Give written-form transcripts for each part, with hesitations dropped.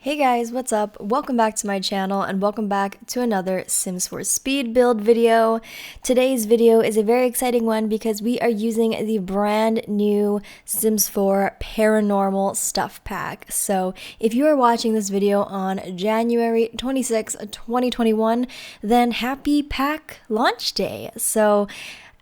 Hey guys, what's up? Welcome back to my channel and welcome back to another Sims 4 speed build video. Today's video is a very exciting one because we are using the brand new Sims 4 Paranormal Stuff Pack. So if you are watching this video on January 26, 2021, then happy pack launch day. So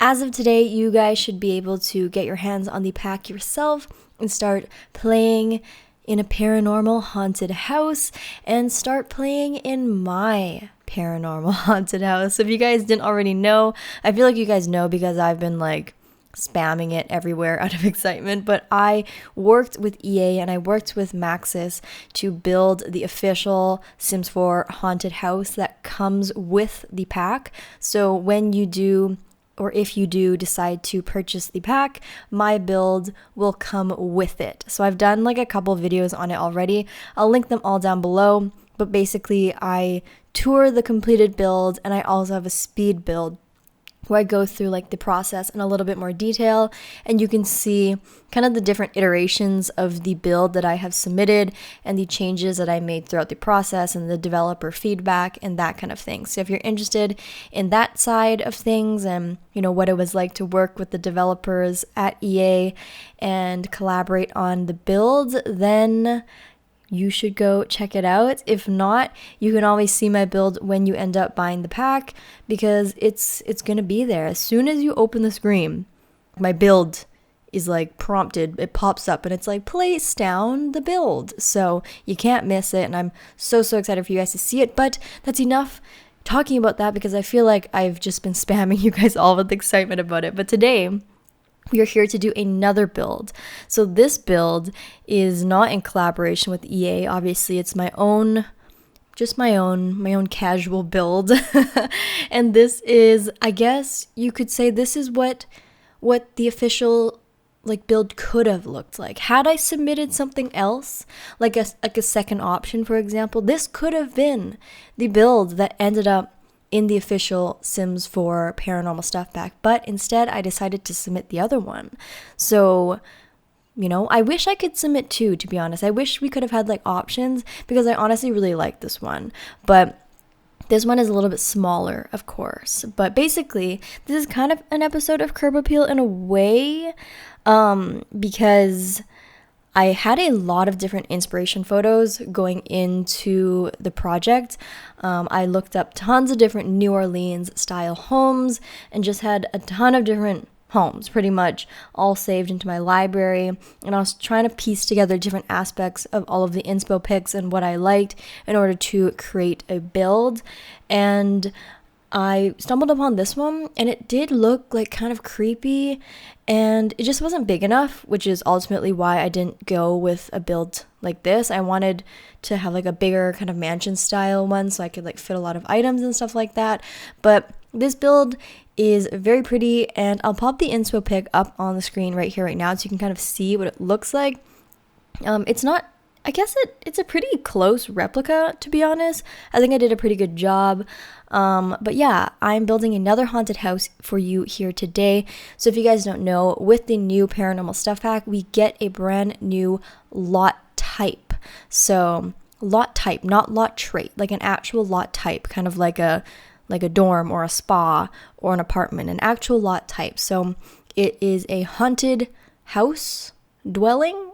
as of today, you guys should be able to get your hands on the pack yourself and start playing in a paranormal haunted house and start playing in my paranormal haunted house. So if you guys didn't already know, I feel like you guys know because I've been like spamming it everywhere out of excitement, but I worked with EA and I worked with Maxis to build the official Sims 4 haunted house that comes with the pack. So when you do, or if you do decide to purchase the pack, my build will come with it. So I've done like a couple videos on it already. I'll link them all down below, but basically I tour the completed build and I also have a speed build where I go through like the process in a little bit more detail, and you can see kind of the different iterations of the build that I have submitted and the changes that I made throughout the process and the developer feedback and that kind of thing. So if you're interested in that side of things and you know what it was like to work with the developers at EA and collaborate on the build, then you should go check it out. If not, you can always see my build when you end up buying the pack because it's gonna be there. As soon as you open the screen, my build is like prompted. It pops up and it's like, place down the build. So you can't miss it, and I'm so excited for you guys to see it. But that's enough talking about that because I feel like I've just been spamming you guys all with excitement about it. But today, we are here to do another build. So this build is not in collaboration with EA. Obviously, it's my own, just my own casual build. And this is, I guess you could say this is what the official like build could have looked like. Had I submitted something else, like a second option, for example, this could have been the build that ended up in the official Sims 4 Paranormal Stuff Pack, but instead I decided to submit the other one. So, you know, I wish I could submit two, to be honest. I wish we could have had like options because I honestly really like this one, but this one is a little bit smaller, of course. But basically, this is kind of an episode of Curb Appeal in a way, because I had a lot of different inspiration photos going into the project. I looked up tons of different New Orleans style homes and just had a ton of different homes pretty much all saved into my library, and I was trying to piece together different aspects of all of the inspo pics and what I liked in order to create a build. And I stumbled upon this one and it did look like kind of creepy and it just wasn't big enough, which is ultimately why I didn't go with a build like this. I wanted to have like a bigger kind of mansion style one so I could like fit a lot of items and stuff like that. But this build is very pretty, and I'll pop the inspo pic up on the screen right here right now so you can kind of see what it looks like. It's not, I guess it's a pretty close replica, to be honest. I think I did a pretty good job. But yeah, I'm building another haunted house for you here today. So if you guys don't know, with the new Paranormal Stuff Pack, we get a brand new lot type. So lot type, not lot trait, like an actual lot type, kind of like a dorm or a spa or an apartment, an actual lot type. So it is a haunted house dwelling.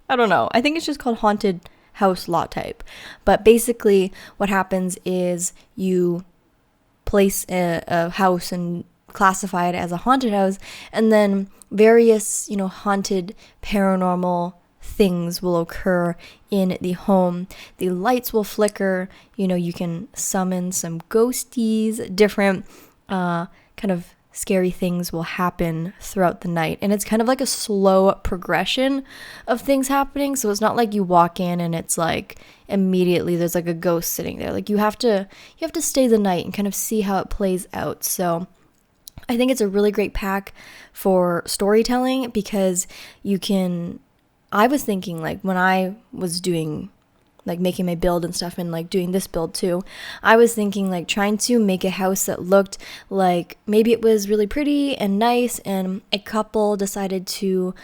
I don't know. I think it's just called haunted house lot type. But basically what happens is you place a house and classify it as a haunted house, and then various, you know, haunted paranormal things will occur in the home. The lights will flicker, you know, you can summon some ghosties, different kind of scary things will happen throughout the night, and it's kind of like a slow progression of things happening. So it's not like you walk in and it's like immediately there's like a ghost sitting there. Like you have to stay the night and kind of see how it plays out. So I think it's a really great pack for storytelling because you can, I was thinking like when I was doing like making my build and stuff and like doing this build too, I was thinking like trying to make a house that looked like maybe it was really pretty and nice and a couple decided to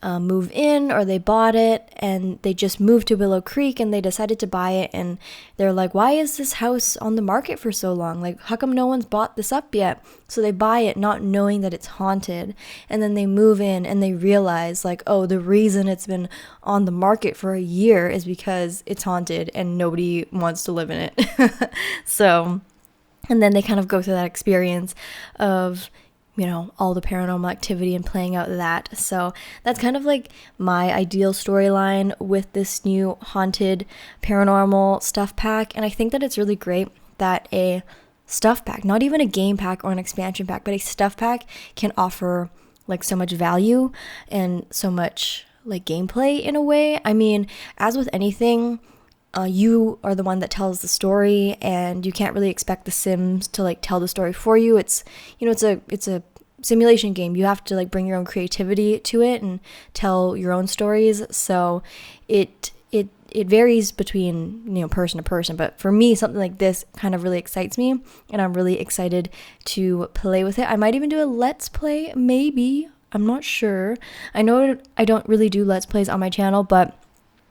move in, or they bought it and they just moved to Willow Creek and they decided to buy it, and they're like, why is this house on the market for so long? Like, how come no one's bought this up yet? So they buy it not knowing that it's haunted, and then they move in and they realize, like, oh, the reason it's been on the market for a year is because it's haunted and nobody wants to live in it. So, and then they kind of go through that experience of, you know, all the paranormal activity and playing out that. So that's kind of like my ideal storyline with this new haunted paranormal stuff pack. And I think that it's really great that a stuff pack, not even a game pack or an expansion pack, but a stuff pack can offer like so much value and so much like gameplay in a way. I mean, as with anything, you are the one that tells the story, and you can't really expect the Sims to like tell the story for you. It's, you know, it's a simulation game. You have to like bring your own creativity to it and tell your own stories. So it varies between, you know, person to person. But for me, something like this kind of really excites me, and I'm really excited to play with it. I might even do a let's play, maybe. I'm not sure. I know I don't really do let's plays on my channel, but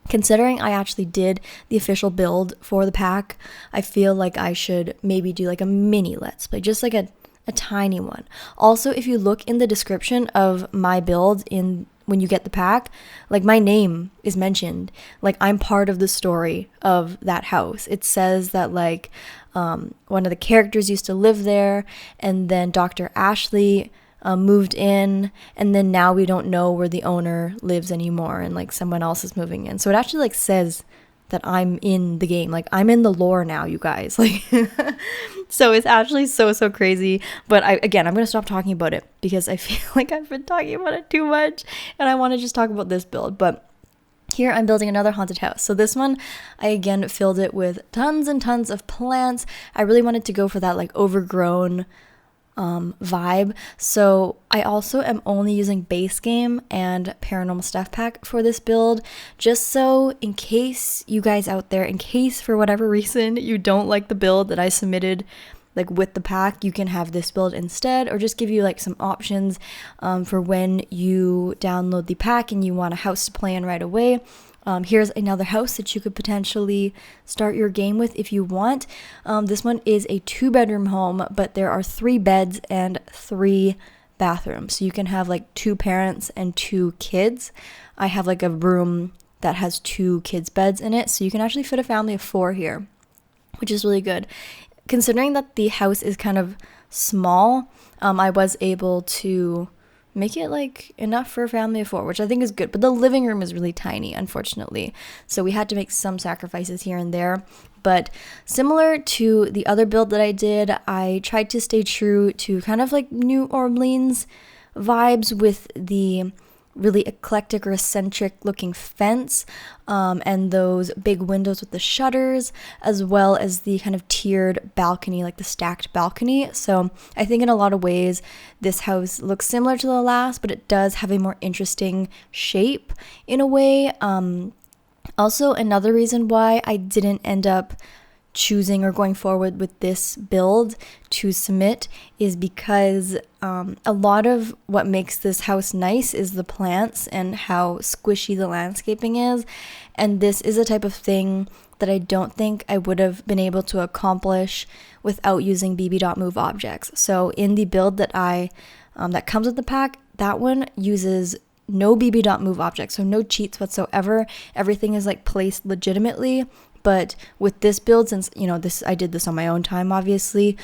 considering I actually did the official build for the pack, I feel like I should maybe do like a mini let's play, just like a tiny one. Also, if you look in the description of my build when you get the pack, like my name is mentioned. Like I'm part of the story of that house. It says that like one of the characters used to live there, and then DoctorAshley moved in, and then now we don't know where the owner lives anymore, and like someone else is moving in. So it actually like says that I'm in the game, like I'm in the lore now, you guys. Like so it's actually so crazy. But I'm gonna stop talking about it because I feel like I've been talking about it too much, and I want to just talk about this build. But here I'm building another haunted house. So this one, I again filled it with tons and tons of plants. I really wanted to go for that like overgrown vibe. So I also am only using base game and paranormal stuff pack for this build, just so in case you guys out there, in case for whatever reason you don't like the build that I submitted like with the pack, you can have this build instead, or just give you like some options for when you download the pack and you want a house to play in right away. Here's another house that you could potentially start your game with if you want. This one is a 2-bedroom home, but there are 3 beds and 3 bathrooms. So you can have like 2 parents and 2 kids. I have like a room that has 2 kids' beds in it, so you can actually fit a family of 4 here, which is really good. Considering that the house is kind of small, I was able to make it like enough for a family of 4, which I think is good. But the living room is really tiny, unfortunately. So we had to make some sacrifices here and there. But similar to the other build that I did, I tried to stay true to kind of like New Orleans vibes with the really eclectic or eccentric looking fence, and those big windows with the shutters, as well as the kind of tiered balcony, like the stacked balcony. So I think in a lot of ways this house looks similar to the last, but it does have a more interesting shape in a way. Also, another reason why I didn't end up choosing or going forward with this build to submit is because a lot of what makes this house nice is the plants and how squishy the landscaping is, and this is a type of thing that I don't think I would have been able to accomplish without using bb.move objects. So in the build that that comes with the pack, that one uses no bb.move objects, so no cheats whatsoever. Everything is like placed legitimately. But with this build, since, you know, I did this on my own time, obviously,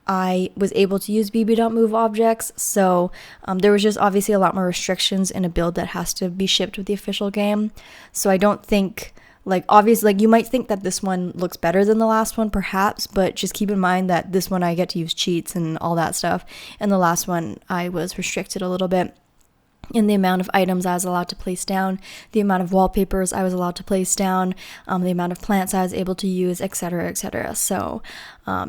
I was able to use bb.move objects. So there was just obviously a lot more restrictions in a build that has to be shipped with the official game. So I don't think, like, obviously, like, you might think that this one looks better than the last one, perhaps, but just keep in mind that this one I get to use cheats and all that stuff. And the last one I was restricted a little bit in the amount of items I was allowed to place down, the amount of wallpapers I was allowed to place down, the amount of plants I was able to use, etc., etc. So,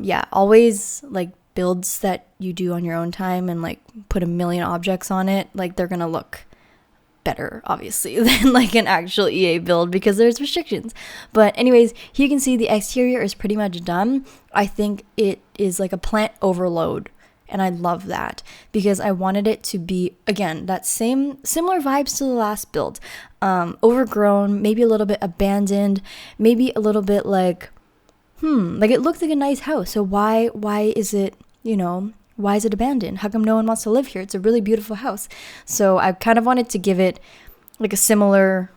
yeah, always, like, builds that you do on your own time and, like, put a million objects on it, like, they're gonna look better, obviously, than, like, an actual EA build because there's restrictions. But anyways, here you can see the exterior is pretty much done. I think it is, like, a plant overload, And I love that because I wanted it to be, again, that similar vibes to the last build. Overgrown, maybe a little bit abandoned, maybe a little bit like it looked like a nice house. So why is it, why is it abandoned? How come no one wants to live here? It's a really beautiful house. So I kind of wanted to give it like a similar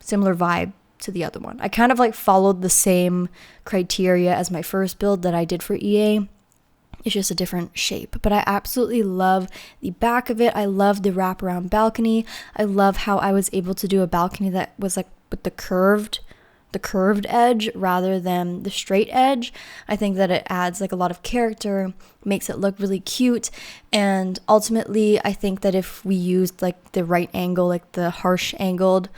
vibe to the other one. I kind of like followed the same criteria as my first build that I did for EA. It's just a different shape, but I absolutely love the back of it. I love the wraparound balcony. I love how I was able to do a balcony that was like with the curved edge rather than the straight edge. I think that it adds like a lot of character, makes it look really cute, and ultimately I think that if we used like the right angle, like the harsh angled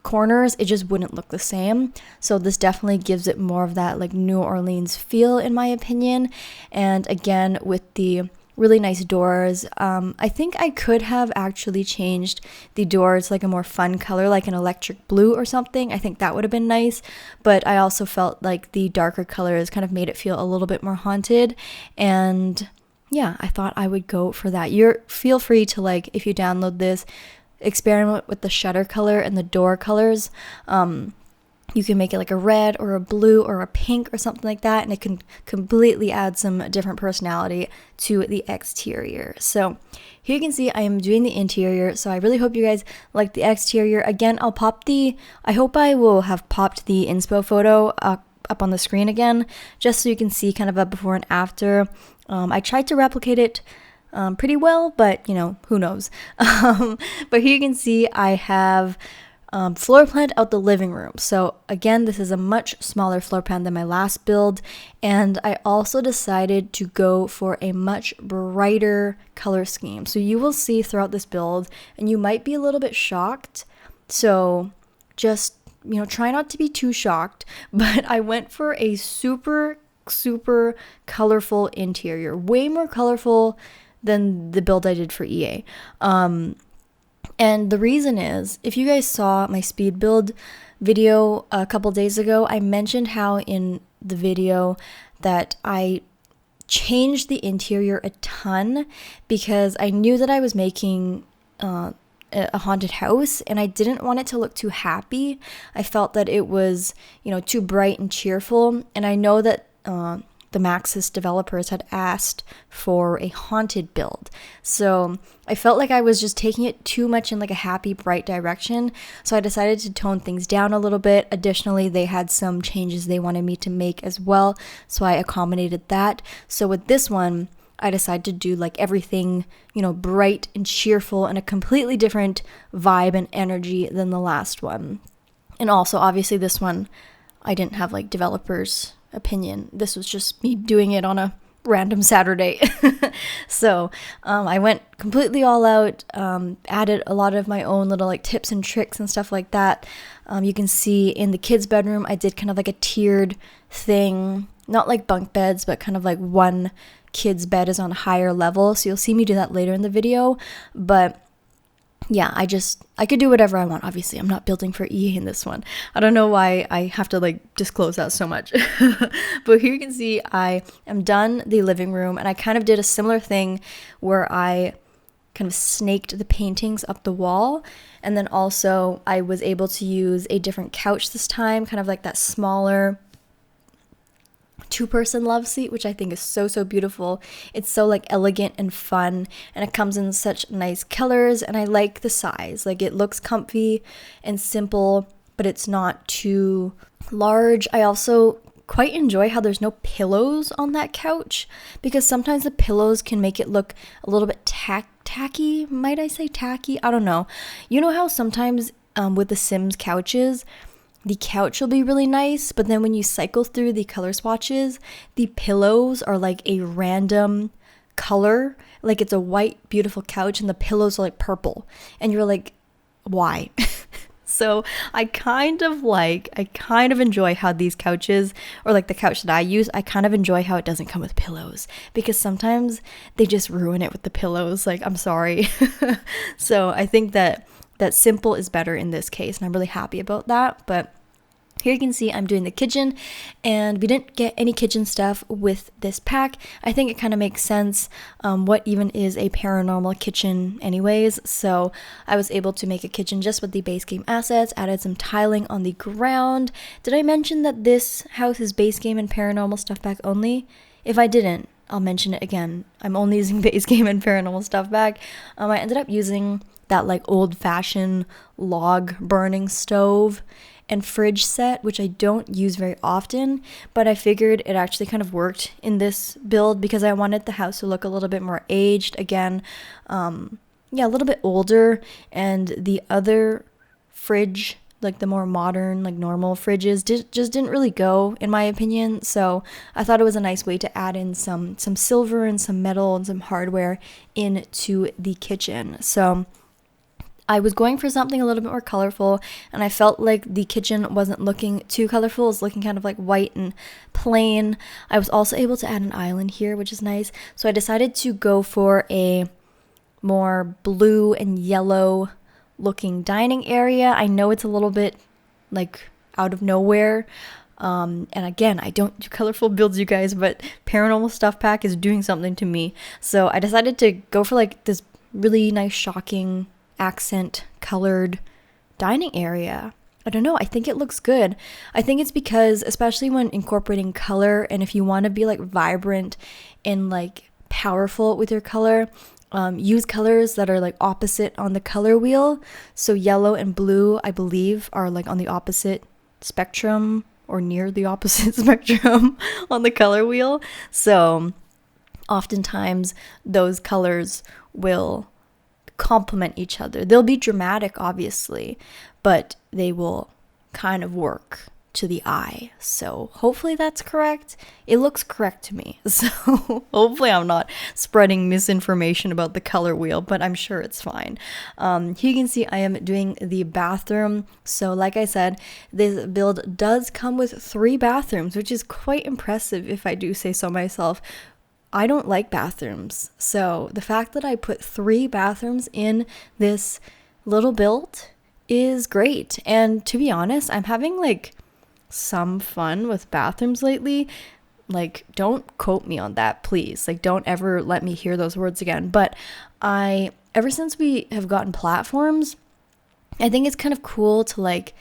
corners, it just wouldn't look the same. So this definitely gives it more of that like New Orleans feel, in my opinion. And again, with the really nice doors, I think I could have actually changed the doors like a more fun color, like an electric blue or something. I think that would have been nice, but I also felt like the darker colors kind of made it feel a little bit more haunted. And yeah, I thought I would go for that. Feel free to, like, if you download this, experiment with the shutter color and the door colors. You can make it like a red or a blue or a pink or something like that, and it can completely add some different personality to the exterior. So here you can see I am doing the interior, so I really hope you guys like the exterior. Again, I hope I will have popped the inspo photo up on the screen again, just so you can see kind of a before and after. I tried to replicate it pretty well, but who knows. But here you can see I have floor planned out the living room. So again, this is a much smaller floor plan than my last build, and I also decided to go for a much brighter color scheme. So you will see throughout this build, and you might be a little bit shocked, so just try not to be too shocked, but I went for a super colorful interior, way more colorful than the build I did for EA. And the reason is, if you guys saw my speed build video a couple days ago, I mentioned how in the video that I changed the interior a ton because I knew that I was making a haunted house, and I didn't want it to look too happy. I felt that it was, too bright and cheerful, and I know that the Maxis developers had asked for a haunted build. So I felt like I was just taking it too much in like a happy, bright direction. So I decided to tone things down a little bit. Additionally, they had some changes they wanted me to make as well, so I accommodated that. So with this one, I decided to do like everything, bright and cheerful and a completely different vibe and energy than the last one. And also, obviously, this one, I didn't have like developers' opinion. This was just me doing it on a random Saturday. So I went completely all out, added a lot of my own little like tips and tricks and stuff like that. You can see in the kids' bedroom, I did kind of like a tiered thing, not like bunk beds, but kind of like one kid's bed is on a higher level. So you'll see me do that later in the video. But yeah, I could do whatever I want. Obviously, I'm not building for EA in this one. I don't know why I have to like disclose that so much. But here you can see I am done the living room, and I kind of did a similar thing where I kind of snaked the paintings up the wall. And then also I was able to use a different couch this time, kind of like that smaller two-person love seat, which I think is so beautiful. It's so like elegant and fun, and it comes in such nice colors, and I like the size. Like, it looks comfy and simple, but it's not too large. I also quite enjoy how there's no pillows on that couch, because sometimes the pillows can make it look a little bit tacky. Might I say tacky? I don't know. You know how sometimes with the Sims couches, the couch will be really nice, but then when you cycle through the color swatches, the pillows are like a random color. Like, it's a white, beautiful couch, and the pillows are like purple. And you're like, why? So I kind of enjoy how these couches, or like the couch that I use, I kind of enjoy how it doesn't come with pillows, because sometimes they just ruin it with the pillows. Like, I'm sorry. So I think that simple is better in this case, and I'm really happy about that. But Here you can see I'm doing the kitchen, and we didn't get any kitchen stuff with this pack. I think it kind of makes sense. What even is a paranormal kitchen anyways? So I was able to make a kitchen just with the base game assets, added some tiling on the ground. Did I mention that this house is base game and paranormal stuff pack only? If I didn't, I'll mention it again. I'm only using base game and paranormal stuff pack. I ended up using that like old-fashioned log burning stove and fridge set, which I don't use very often, but I figured it actually kind of worked in this build because I wanted the house to look a little bit more aged. Again, a little bit older, and the other fridge, like the more modern, like normal fridges, just didn't really go, in my opinion. So I thought it was a nice way to add in some silver and some metal and some hardware into the kitchen. So I was going for something a little bit more colorful, and I felt like the kitchen wasn't looking too colorful. It was looking kind of like white and plain. I was also able to add an island here, which is nice. So I decided to go for a more blue and yellow looking dining area. I know it's a little bit like out of nowhere. And again, I don't do colorful builds, you guys, but Paranormal Stuff Pack is doing something to me. So I decided to go for like this really nice, shocking accent colored dining area. I don't know, I think it looks good. I think it's because, especially when incorporating color, and if you want to be like vibrant and like powerful with your color, use colors that are like opposite on the color wheel. So yellow and blue, I believe, are like on the opposite spectrum, or near the opposite spectrum on the color wheel. So oftentimes those colors will complement each other. They'll be dramatic, obviously, but they will kind of work to the eye. So hopefully that's correct. It looks correct to me. So hopefully I'm not spreading misinformation about the color wheel, but I'm sure it's fine. Here you can see I am doing the bathroom. So like I said, this build does come with 3 bathrooms, which is quite impressive if I do say so myself. I don't like bathrooms. So the fact that I put 3 bathrooms in this little build is great. And to be honest, I'm having like some fun with bathrooms lately. Like, don't quote me on that, please. Like, don't ever let me hear those words again. But ever since we have gotten platforms, I think it's kind of cool to like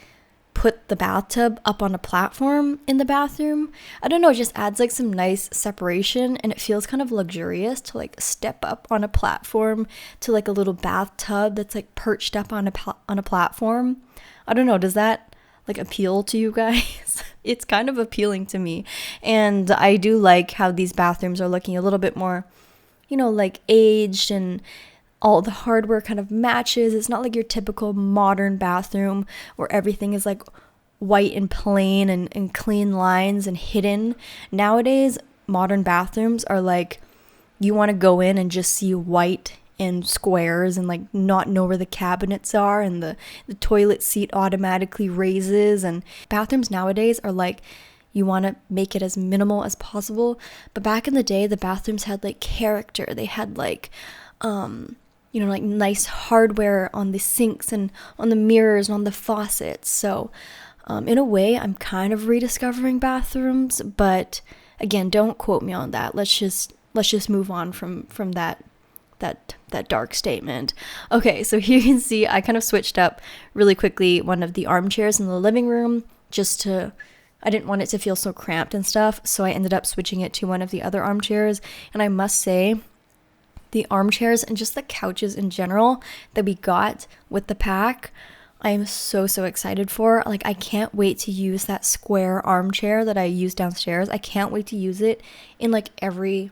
put the bathtub up on a platform in the bathroom. I don't know, it just adds like some nice separation, and it feels kind of luxurious to like step up on a platform to like a little bathtub that's like perched up on a platform. I don't know, does that like appeal to you guys? It's kind of appealing to me, and I do like how these bathrooms are looking a little bit more, you know, like aged, and all the hardware kind of matches. It's not like your typical modern bathroom where everything is like white and plain and clean lines and hidden. Nowadays, modern bathrooms are like, you want to go in and just see white and squares and like not know where the cabinets are, and the toilet seat automatically raises. And bathrooms nowadays are like, you want to make it as minimal as possible. But back in the day, the bathrooms had like character. They had like like nice hardware on the sinks and on the mirrors and on the faucets. So in a way, I'm kind of rediscovering bathrooms, but again, don't quote me on that. Let's just move on from that dark statement. Okay, so here you can see I kind of switched up really quickly one of the armchairs in the living room, I didn't want it to feel so cramped and stuff, so I ended up switching it to one of the other armchairs. And I must say, the armchairs and just the couches in general that we got with the pack, I am so excited for. Like, I can't wait to use that square armchair that I use downstairs. I can't wait to use it in like every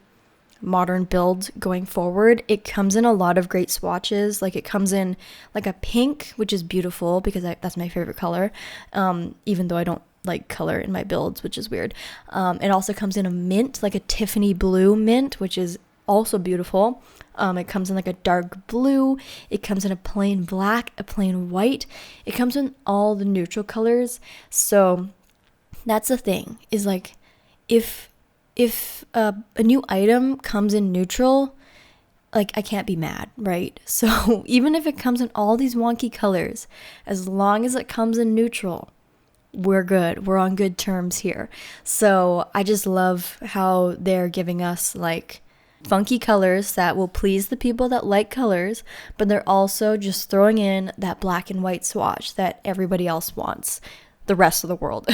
modern build going forward. It comes in a lot of great swatches. Like, it comes in like a pink, which is beautiful because that's my favorite color, even though I don't like color in my builds, which is weird. It also comes in a mint, like a Tiffany blue mint, which is also beautiful. It comes in like a dark blue. It comes in a plain black, a plain white. It comes in all the neutral colors. So that's the thing, is like, if a new item comes in neutral, like, I can't be mad, right? So even if it comes in all these wonky colors, as long as it comes in neutral, we're good. We're on good terms here. So I just love how they're giving us like funky colors that will please the people that like colors, but they're also just throwing in that black and white swatch that everybody else wants, the rest of the world.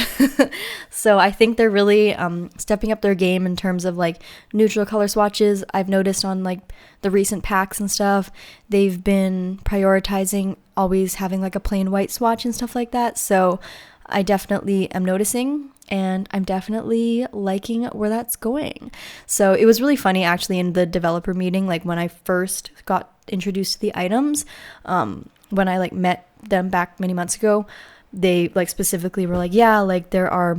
So I think they're really stepping up their game in terms of like neutral color swatches. I've noticed on like the recent packs and stuff, they've been prioritizing always having like a plain white swatch and stuff like that. So I definitely am noticing, and I'm definitely liking where that's going. So it was really funny actually in the developer meeting, like when I first got introduced to the items, when I like met them back many months ago, they like specifically were like, yeah, like there are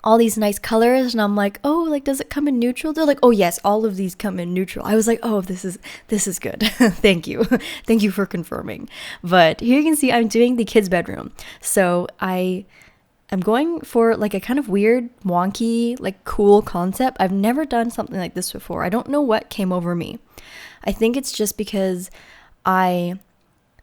all these nice colors, and I'm like, oh, like does it come in neutral? They're like, oh yes, all of these come in neutral. I was like, oh, this is good. Thank you. Thank you for confirming. But here you can see I'm doing the kids' bedroom. So I'm going for like a kind of weird, wonky, like cool concept. I've never done something like this before. I don't know what came over me. I think it's just because I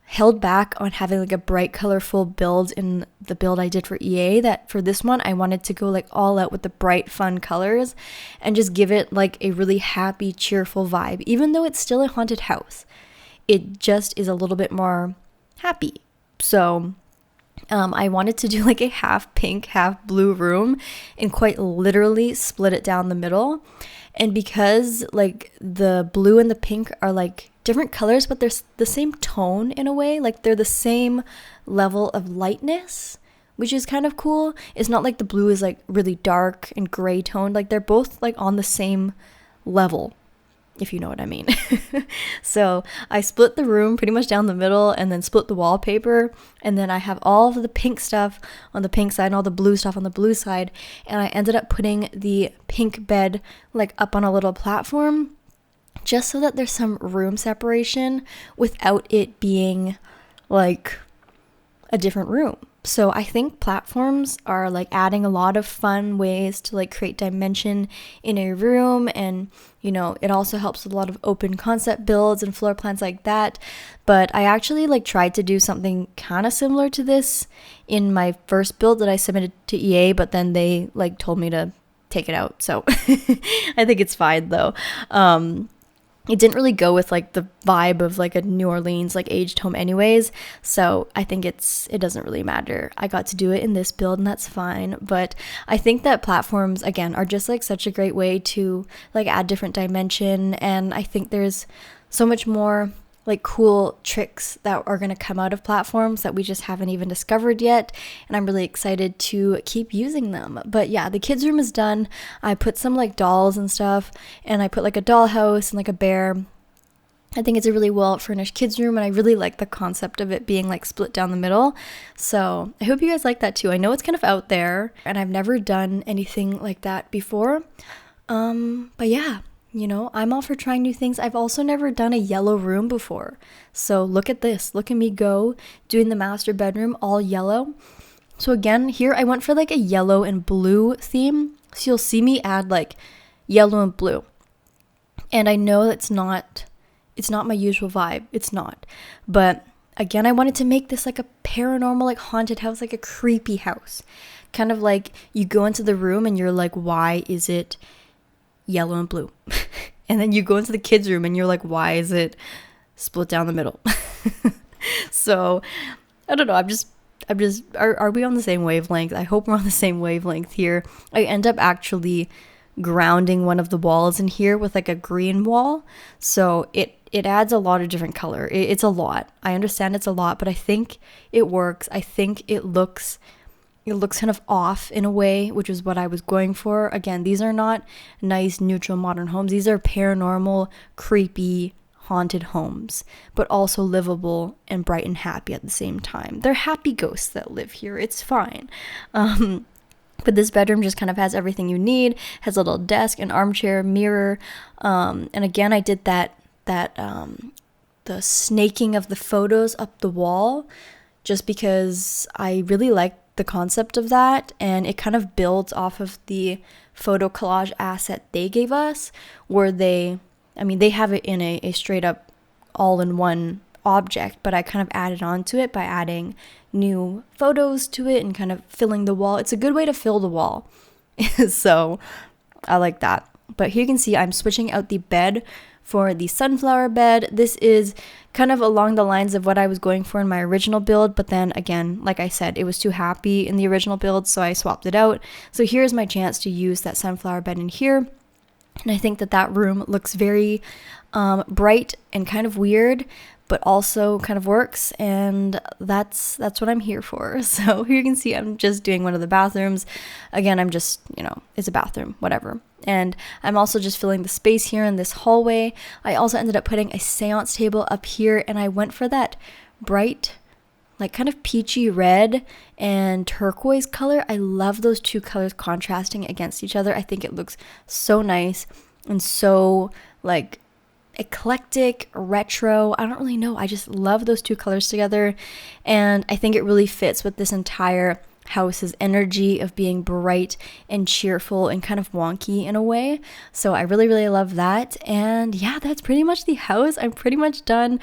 held back on having like a bright, colorful build in the build I did for EA, that for this one I wanted to go like all out with the bright, fun colors and just give it like a really happy, cheerful vibe. Even though it's still a haunted house, it just is a little bit more happy. So I wanted to do like a half pink, half blue room and quite literally split it down the middle. And because like the blue and the pink are like different colors, but they're the same tone in a way, like they're the same level of lightness, which is kind of cool. It's not like the blue is like really dark and gray toned, like they're both like on the same level, if you know what I mean. So I split the room pretty much down the middle and then split the wallpaper, and then I have all of the pink stuff on the pink side and all the blue stuff on the blue side, and I ended up putting the pink bed like up on a little platform just so that there's some room separation without it being like a different room. So I think platforms are like adding a lot of fun ways to like create dimension in a room, and you know, it also helps with a lot of open concept builds and floor plans like that. But I actually like tried to do something kind of similar to this in my first build that I submitted to EA, but then they like told me to take it out. So I think it's fine though. It didn't really go with like the vibe of like a New Orleans like aged home anyways, so I think it doesn't really matter. I got to do it in this build and that's fine. But I think that platforms again are just like such a great way to like add different dimension, and I think there's so much more like cool tricks that are going to come out of platforms that we just haven't even discovered yet, and I'm really excited to keep using them. But yeah, the kids room is done. I put some like dolls and stuff, and I put like a dollhouse and like a bear. I think it's a really well furnished kids room, and I really like the concept of it being like split down the middle. So I hope you guys like that too. I know it's kind of out there and I've never done anything like that before, but yeah, you know, I'm all for trying new things. I've also never done a yellow room before. So look at this. Look at me go doing the master bedroom all yellow. So again, here I went for like a yellow and blue theme. So you'll see me add like yellow and blue. And I know it's not my usual vibe. It's not. But again, I wanted to make this like a paranormal, like haunted house, like a creepy house. Kind of like you go into the room and you're like, why is it yellow and blue? And then you go into the kids room and you're like, why is it split down the middle? So I don't know, I'm just are we on the same wavelength? I hope we're on the same wavelength here. I end up actually grounding one of the walls in here with like a green wall, so it adds a lot of different color. It's a lot. I understand it's a lot, but I think it works. I think it looks kind of off in a way, which is what I was going for. Again, these are not nice, neutral, modern homes. These are paranormal, creepy, haunted homes, but also livable and bright and happy at the same time. They're happy ghosts that live here. It's fine. But this bedroom just kind of has everything you need. Has a little desk, an armchair, mirror. And again, I did that the snaking of the photos up the wall just because I really like the concept of that, and it kind of builds off of the photo collage asset they gave us, where they have it in a straight up all-in-one object, but I kind of added on to it by adding new photos to it and kind of filling the wall. It's a good way to fill the wall. So I like that. But here you can see I'm switching out the bed for the sunflower bed. This is kind of along the lines of what I was going for in my original build, but then again, like I said, it was too happy in the original build, so I swapped it out. So here's my chance to use that sunflower bed in here. And I think that room looks very bright and kind of weird, but also kind of works, and that's what I'm here for. So here you can see I'm just doing one of the bathrooms. Again, I'm just, it's a bathroom, whatever. And I'm also just filling the space here in this hallway. I also ended up putting a seance table up here, and I went for that bright, like kind of peachy red and turquoise color. I love those two colors contrasting against each other. I think it looks so nice and so like eclectic, retro. I don't really know. I just love those two colors together, and I think it really fits with this entire house's energy of being bright and cheerful and kind of wonky in a way. So I really, really love that. And yeah, that's pretty much the house. I'm pretty much done.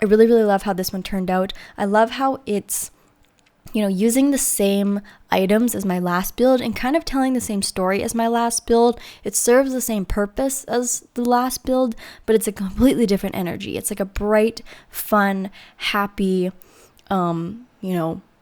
I really, really love how this one turned out. I love how it's, using the same items as my last build and kind of telling the same story as my last build. It serves the same purpose as the last build, but it's a completely different energy. It's like a bright, fun, happy,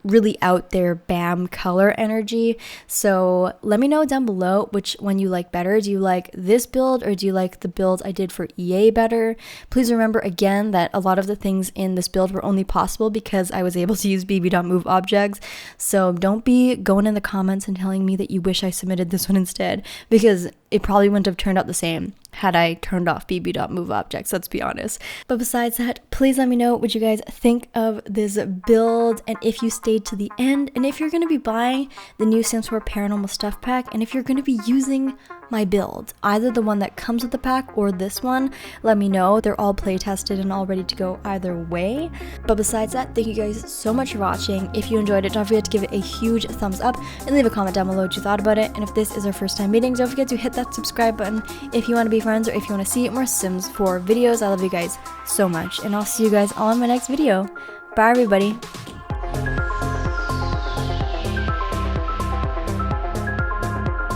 really out there bam color energy. So let me know down below which one you like better. Do you like this build or do you like the build I did for EA better? Please remember again that a lot of the things in this build were only possible because I was able to use BB.move objects. So don't be going in the comments and telling me that you wish I submitted this one instead, because it probably wouldn't have turned out the same had I turned off BB.move objects, let's be honest. But besides that, please let me know what you guys think of this build, and if you stayed to the end, and if you're going to be buying the new Sims 4 Paranormal Stuff Pack, and if you're going to be using my build, either the one that comes with the pack or this one, let me know. They're all play tested and all ready to go either way. But besides that, thank you guys so much for watching. If you enjoyed it, don't forget to give it a huge thumbs up and leave a comment down below what you thought about it. And if this is our first time meeting, don't forget to hit that subscribe button if you want to be friends or if you want to see more Sims 4 videos. I love you guys so much, and I'll see you guys all in my next video. Bye everybody.